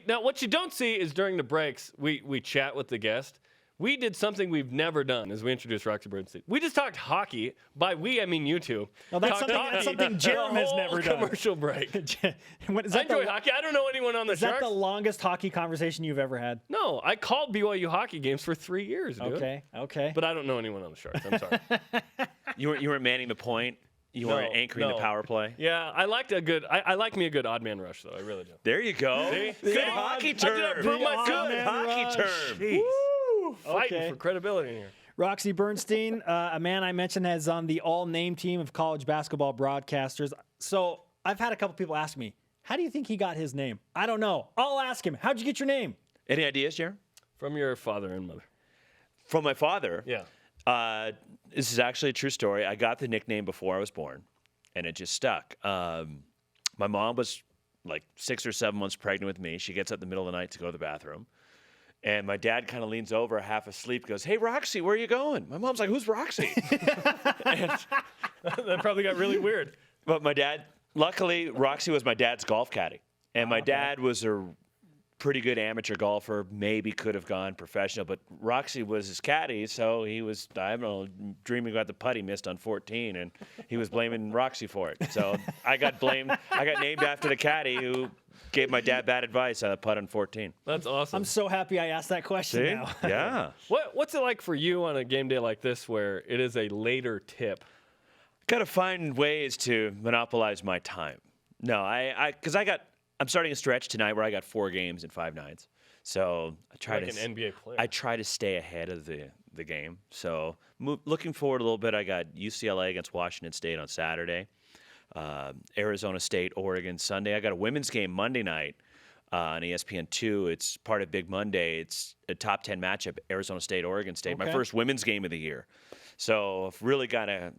Now, what you don't see is during the breaks, we chat with the guest. We did something we've never done as we introduced Roxy Bernstein. We just talked hockey. By we, I mean you two. Well, that's something Jerem has never done. Commercial break. I enjoy hockey. I don't know anyone on the Sharks. Is that the longest hockey conversation you've ever had? No, I called BYU hockey games for 3 years, dude. Okay. But I don't know anyone on the Sharks. I'm sorry. You weren't manning the point. You weren't anchoring the power play. Yeah, I liked a good. I like me a good odd man rush though. I really do. There you go. See? Good hockey term. Good hockey term. Woo! Fighting for credibility in here. Roxy Bernstein, a man I mentioned, is on the all-name team of college basketball broadcasters. So I've had a couple people ask me, how do you think he got his name? I don't know. I'll ask him. How'd you get your name? Any ideas, Jaron? From your father and mother. From my father? Yeah. This is actually a true story. I got the nickname before I was born, and it just stuck. My mom was like 6 or 7 months pregnant with me. She gets up in the middle of the night to go to the bathroom. And my dad kind of leans over, half asleep, goes, "Hey, Roxy, where are you going?" My mom's like, "Who's Roxy?" That probably got really weird. But my dad, luckily, Roxy was my dad's golf caddy. And my dad was a pretty good amateur golfer, maybe could have gone professional, but Roxy was his caddy, so he was, I don't know, dreaming about the putt he missed on 14, and he was blaming Roxy for it. So I got named after the caddy who gave my dad bad advice on a putt on 14. That's awesome. I'm so happy I asked that question now. Yeah. What's it like for you on a game day like this where it is a later tip? Got to find ways to monopolize my time. No, I'm starting a stretch tonight where I got 4 games in 5 nights. So I try like an NBA player. I try to stay ahead of the game. So looking forward a little bit. I got UCLA against Washington State on Saturday, Arizona State, Oregon Sunday. I got a women's game Monday night on ESPN 2. It's part of Big Monday. It's a top 10 matchup, Arizona State, Oregon State. My first women's game of the year. So I've really got to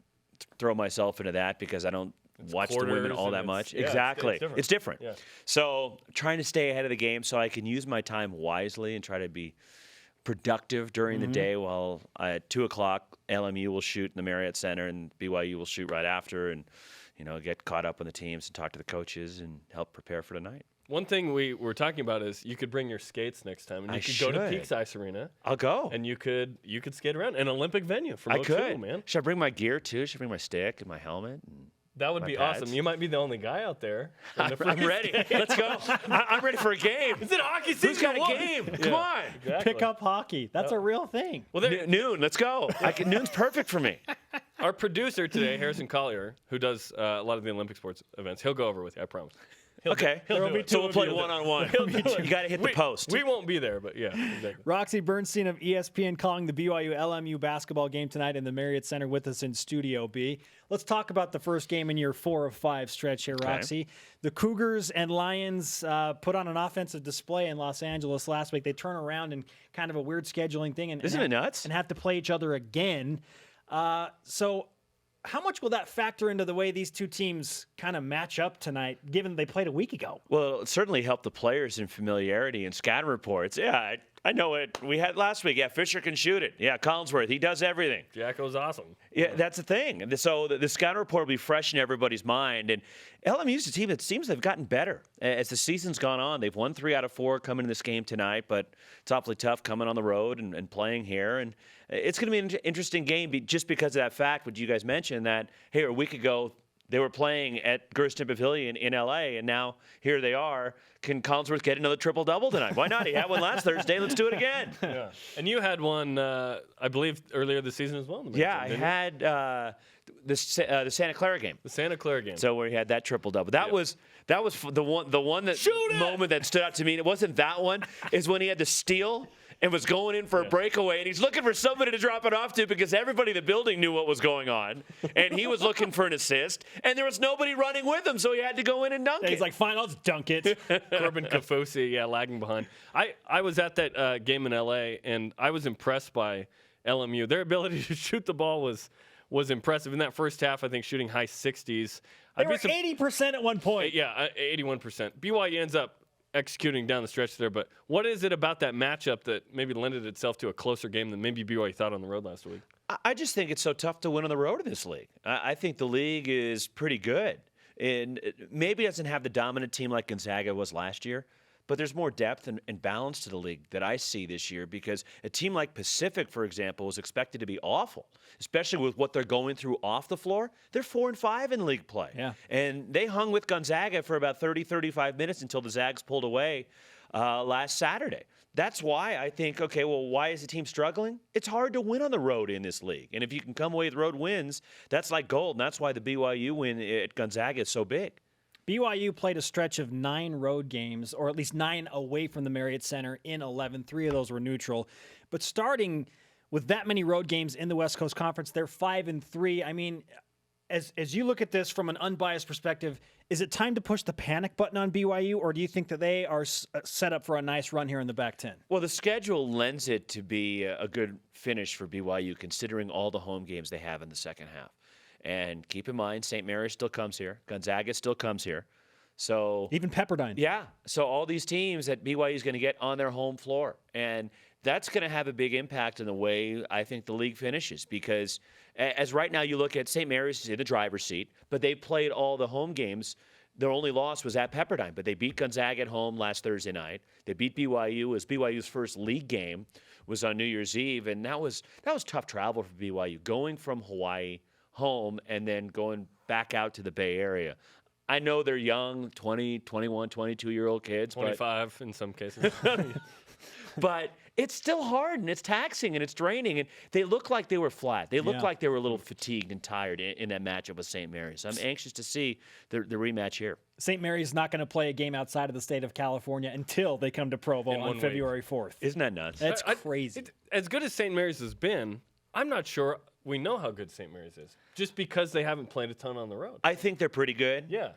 throw myself into that because I don't watch the women all that much. Yeah, exactly. It's different. Yeah. So trying to stay ahead of the game so I can use my time wisely and try to be productive during the day while at 2 o'clock LMU will shoot in the Marriott Center and BYU will shoot right after and, get caught up on the teams and talk to the coaches and help prepare for tonight. One thing we were talking about is you could bring your skates next time, and you could go to Peaks Ice Arena. I'll go, and you could skate around an Olympic venue for I could, too, man. Should I bring my gear too? Should I bring my stick and my helmet? That would be pads. Awesome. You might be the only guy out there. I'm ready. Let's go. I'm ready for a game. Is it hockey season? Who's got a game? Come on. Exactly. Pick up hockey. That's a real thing. Well, noon. Let's go. Noon's perfect for me. Our producer today, Harrison Collier, who does a lot of the Olympic sports events, he'll go over with you, I promise. Okay. So we'll play one-on-one. You got to hit the post. We won't be there, but yeah. Exactly. Roxy Bernstein of ESPN calling the BYU-LMU basketball game tonight in the Marriott Center with us in Studio B. Let's talk about the first game in your 4 of 5 stretch here, Roxy. Okay. The Cougars and Lions put on an offensive display in Los Angeles last week. They turn around in kind of a weird scheduling thing. Isn't it nuts? And have to play each other again. So how much will that factor into the way these two teams kind of match up tonight, given they played a week ago? Well, it certainly helped the players in familiarity and scouting reports. Yeah, I know it. We had last week. Yeah, Fisher can shoot it. Yeah, Collinsworth, he does everything. Jacko's awesome. Yeah, that's the thing. So the scouting report will be fresh in everybody's mind. And LMU's a team that seems they've gotten better as the season's gone on. They've won 3 out of 4 coming in this game tonight, but it's awfully tough coming on the road and playing here. And it's going to be an interesting game just because of that fact, what you guys mentioned, that, hey, a week ago they were playing at Gersten Pavilion in L.A., and now here they are. Can Collinsworth get another triple-double tonight? Why not? He had one last Thursday. Let's do it again. Yeah. And you had one, I believe, earlier this season as well. Yeah, I had the Santa Clara game. The Santa Clara game. So where he had that triple-double. That was the one moment that stood out to me. And it wasn't that one. Is when he had the steal and was going in for a breakaway, and he's looking for somebody to drop it off to because everybody in the building knew what was going on, and he was looking for an assist, and there was nobody running with him, so he had to go in and dunk it. He's like, fine, I'll just dunk it. Corbin Kafosi, lagging behind. I was at that game in L.A., and I was impressed by LMU. Their ability to shoot the ball was impressive. In that first half, I think shooting high 60s. They were 80% at one point. Yeah, 81%. BYU ends up executing down the stretch there, but what is it about that matchup that maybe lended itself to a closer game than maybe BYU thought on the road last week? I just think it's so tough to win on the road in this league. I think the league is pretty good, and maybe it doesn't have the dominant team like Gonzaga was last year, but there's more depth and balance to the league that I see this year because a team like Pacific, for example, was expected to be awful, especially with what they're going through off the floor. They're 4-5 in league play. Yeah. And they hung with Gonzaga for about 30, 35 minutes until the Zags pulled away last Saturday. That's why I think, okay, well, why is the team struggling? It's hard to win on the road in this league. And if you can come away with road wins, that's like gold. And that's why the BYU win at Gonzaga is so big. BYU played a stretch of 9 road games, or at least 9 away from the Marriott Center in 11. 3 of those were neutral. But starting with that many road games in the West Coast Conference, they're 5-3. I mean, as you look at this from an unbiased perspective, is it time to push the panic button on BYU, or do you think that they are set up for a nice run here in the back 10? Well, the schedule lends it to be a good finish for BYU, considering all the home games they have in the second half. And keep in mind, St. Mary's still comes here. Gonzaga still comes here. So Even Pepperdine. Yeah. So all these teams that BYU is going to get on their home floor. And that's going to have a big impact on the way I think the league finishes because as right now you look at St. Mary's in the driver's seat, but they played all the home games. Their only loss was at Pepperdine, but they beat Gonzaga at home last Thursday night. They beat BYU. It was BYU's first league game was on New Year's Eve, and that was tough travel for BYU, going from Hawaii home and then going back out to the Bay Area. I know they're young, 20, 21, 22-year-old kids. 25 in some cases. But it's still hard, and it's taxing, and it's draining. And they look like they were flat. They look like they were a little fatigued and tired in that matchup with St. Mary's. I'm anxious to see the rematch here. St. Mary's not going to play a game outside of the state of California until they come to Provo on February 4th. Isn't that nuts? That's crazy. As good as St. Mary's has been, I'm not sure we know how good St. Mary's is, just because they haven't played a ton on the road. I think they're pretty good. Yeah.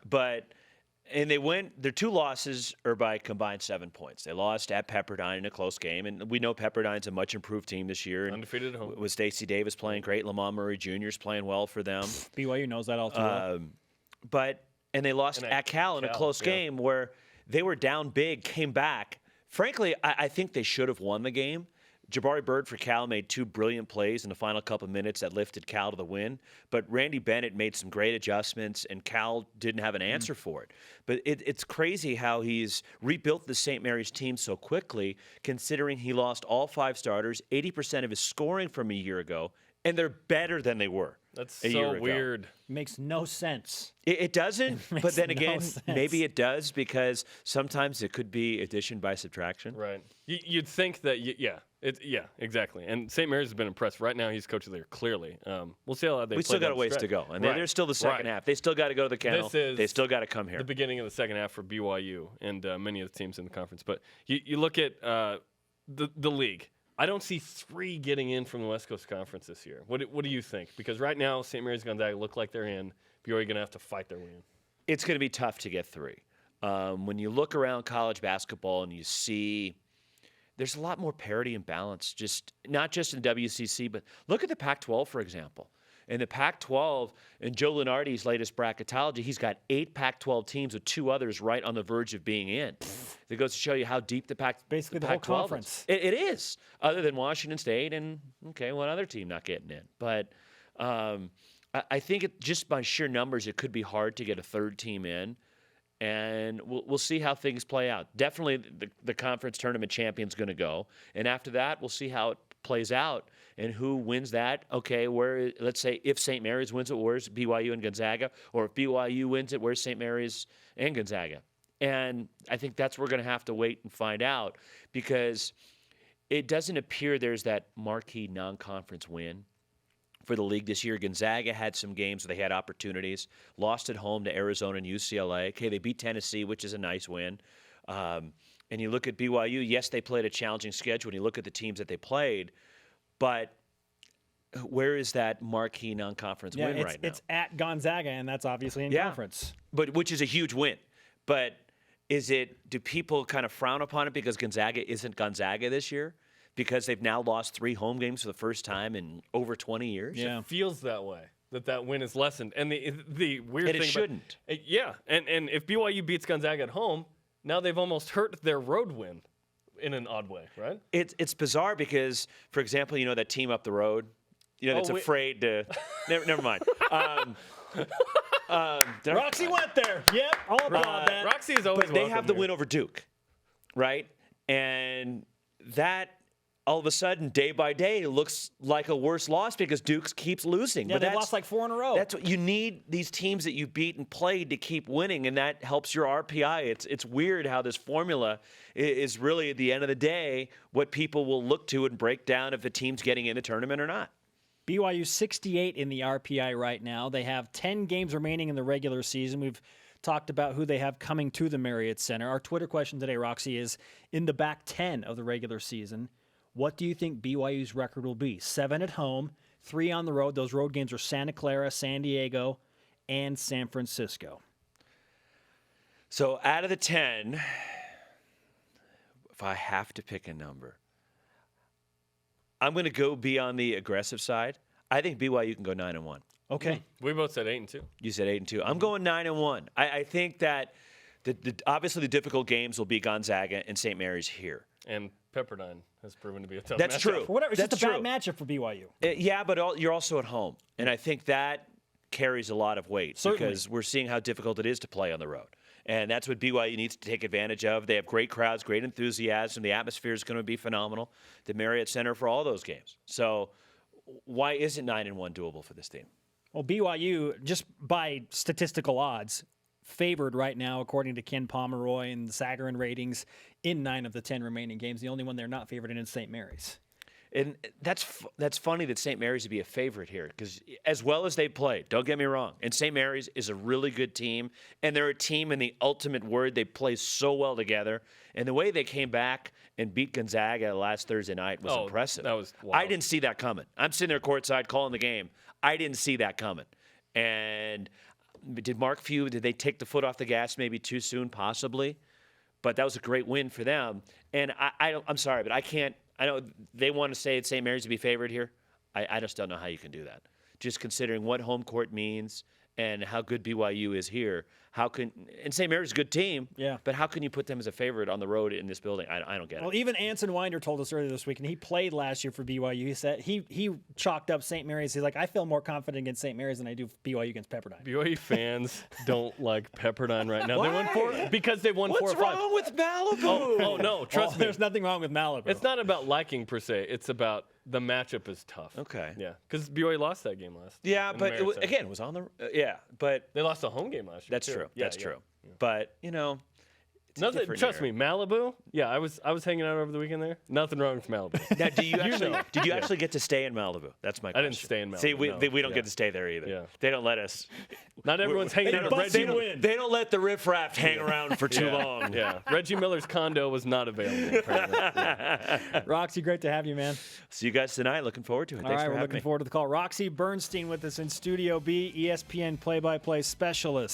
And their 2 losses are by combined 7 points. They lost at Pepperdine in a close game, and we know Pepperdine's a much improved team this year. Undefeated at home. With Stacey Davis playing great, Lamont Murray Jr. is playing well for them. BYU knows that all too well. And they lost at Cal in a close game where they were down big, came back. Frankly, I think they should have won the game. Jabari Bird for Cal made 2 brilliant plays in the final couple minutes that lifted Cal to the win. But Randy Bennett made some great adjustments, and Cal didn't have an answer for it. But it's crazy how he's rebuilt the St. Mary's team so quickly, considering he lost all 5 starters, 80% of his scoring from a year ago, and they're better than they were. That's a year so ago. weird. Makes no sense. It doesn't, but then no again, sense. maybe it does because sometimes it could be addition by subtraction. Right. You'd think that, yeah, exactly. And St. Mary's has been impressed. Right now, he's coach of the year, clearly. We'll see how they play. We still got down a the ways stretch. to go. And Right. there's still the second half. They still got to go to the kennel. They still got to come here. The beginning of the second half for BYU and many of the teams in the conference. But you look at the league. I don't see 3 getting in from the West Coast Conference this year. What do you think? Because right now, St. Mary's Gonzaga look like they're in. BYU going to have to fight their way in. It's going to be tough to get 3. When you look around college basketball and you see there's a lot more parity and balance, not just in WCC, but look at the Pac-12, for example. In the Pac-12, in Joe Lunardi's latest bracketology, he's got 8 Pac-12 teams with 2 others right on the verge of being in. That goes to show you how deep the Pac-12 Basically the whole conference. It is, other than Washington State and, one other team not getting in. But I think just by sheer numbers, it could be hard to get a 3rd team in. And we'll see how things play out. Definitely the conference tournament champion's going to go. And after that, we'll see how it plays out and who wins that. Okay, let's say if St. Mary's wins it, where's BYU and Gonzaga? Or if BYU wins it, where's St. Mary's and Gonzaga? And I think that's where we're going to have to wait and find out because it doesn't appear there's that marquee non-conference win for the league this year. Gonzaga had some games where they had opportunities, lost at home to Arizona and UCLA. Okay, they beat Tennessee, which is a nice win. And you look at BYU, yes, they played a challenging schedule when you look at the teams that they played, but where is that marquee non-conference win right now? It's at Gonzaga, and that's obviously in conference. But which is a huge win. But do people kind of frown upon it because Gonzaga isn't Gonzaga this year? Because they've now lost 3 home games for the first time in over 20 years? Yeah. It feels that way, that win is lessened. And the weird and thing it shouldn't. And if BYU beats Gonzaga at home, now they've almost hurt their road win in an odd way, right? It's bizarre because, for example, that team up the road, that's afraid to – never mind. Roxy went there. Yep, I'll applaud that. Roxy is always But they have welcome the here. win over Duke. right? And that all of a sudden, day by day, looks like a worse loss because Duke keeps losing. Yeah, they've lost like 4 in a row. That's what you need, these teams that you beat and played to keep winning, and that helps your RPI. It's weird how this formula is really, at the end of the day, what people will look to and break down if the team's getting in the tournament or not. BYU 68 in the RPI right now. They have 10 games remaining in the regular season. We've talked about who they have coming to the Marriott Center. Our Twitter question today, Roxy, is in the back 10 of the regular season, what do you think BYU's record will be? 7 at home, 3 on the road. Those road games are Santa Clara, San Diego, and San Francisco. So out of the 10, if I have to pick a number, I'm going to go be on the aggressive side. I think BYU can go 9-1. Okay. We both said 8-2. You said 8-2. I'm going 9-1. I think that obviously the difficult games will be Gonzaga and St. Mary's here. And Pepperdine has proven to be a tough That's matchup. true. For whatever, it's That's just a bad true. matchup for BYU. Yeah, but you're also at home. And I think that carries a lot of weight Certainly. because we're seeing how difficult it is to play on the road. And that's what BYU needs to take advantage of. They have great crowds, great enthusiasm. The atmosphere is going to be phenomenal. The Marriott Center for all those games. So why isn't 9-1 doable for this team? Well, BYU, just by statistical odds, favored right now, according to Ken Pomeroy and the Sagarin ratings, in 9 of the 10 remaining games. The only one they're not favored in is St. Mary's. And that's funny that St. Mary's would be a favorite here because as well as they played, don't get me wrong, and St. Mary's is a really good team, and they're a team in the ultimate word. They play so well together, and the way they came back and beat Gonzaga last Thursday night was impressive. That was wild. I didn't see that coming. I'm sitting there courtside calling the game. I didn't see that coming. And did Mark Few, did they take the foot off the gas maybe too soon? Possibly. But that was a great win for them. And I'm sorry, but I can't. I know they want to say it's St. Mary's to be favored here. I just don't know how you can do that. Just considering what home court means and how good BYU is here. And St. Mary's a good team, Yeah. but how can you put them as a favorite on the road in this building? I don't get it. Well, even Anson Winder told us earlier this week, and he played last year for BYU. He said he chalked up St. Mary's. He's like, I feel more confident against St. Mary's than I do BYU against Pepperdine. BYU fans don't like Pepperdine right now. Why? They won 4 because they won 4 What's or 5. wrong with Malibu? Oh no, trust me. There's nothing wrong with Malibu. It's not about liking per se. It's about the matchup is tough. Okay. Yeah, because BYU lost that game last. Yeah, in the but Marriott Center. again, it was on the but They lost a home game last year. that's too. true. Yeah, That's yeah. true. But it's a Nothing. different Trust year. me, Malibu. Yeah, I was hanging out over the weekend there. Nothing wrong with Malibu. Now, do you actually know. did you actually get to stay in Malibu? That's my question. I didn't stay in See, Malibu, we no. we don't Yeah. get to stay there either. Yeah. They don't let us. Not everyone's hanging They out at don't, bust Reggie. you in. they don't let the riffraff hang around for too long. Yeah, Reggie Miller's condo was not available. Apparently. Yeah. Roxy, great to have you, man. See you guys tonight. Looking forward to it. All Thanks right, for we're having looking me. forward to the call. Roxy Bernstein with us in Studio B, ESPN play-by-play specialist.